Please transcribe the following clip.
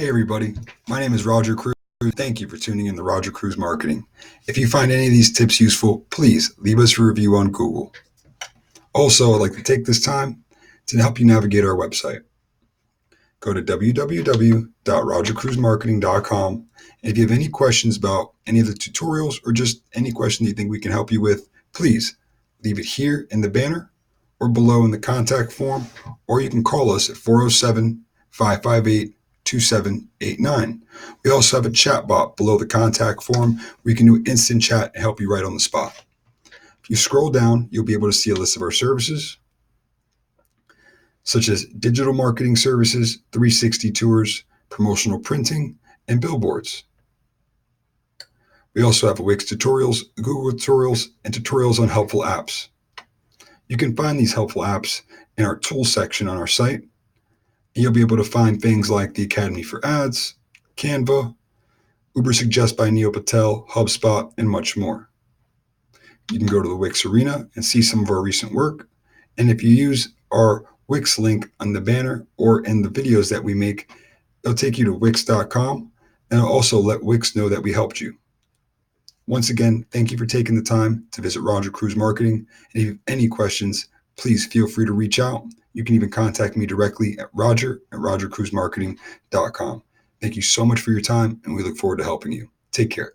Hey everybody, my name is Roger Cruz. Thank you for tuning in to Roger Cruz Marketing. If you find any of these tips useful, please leave us a review on Google. Also, I'd like to take this time to help you navigate our website. Go to www.rogercruzmarketing.com, and if you have any questions about any of the tutorials or just any question you think we can help you with, please leave it here in the banner or below in the contact form, or you can call us at 407-558-2789. We also have a chat bot below the contact form where you can do instant chat and help you right on the spot. If you scroll down, you'll be able to see a list of our services, such as digital marketing services, 360 tours, promotional printing, and billboards. We also have Wix tutorials, Google tutorials, and tutorials on helpful apps. You can find these helpful apps in our tools section on our site, and you'll be able to find things like the Academy for Ads, Canva, Uber Suggest by Neil Patel, HubSpot, and much more. You can go to the Wix Arena and see some of our recent work, and if you use our Wix link on the banner or in the videos that we make, it'll take you to wix.com, and it'll also let Wix know that we helped you. Once again, thank you for taking the time to visit Roger Cruz Marketing. And if you have any questions, please feel free to reach out. You can even contact me directly at roger@rogercruzmarketing.com. Thank you so much for your time, and we look forward to helping you. Take care.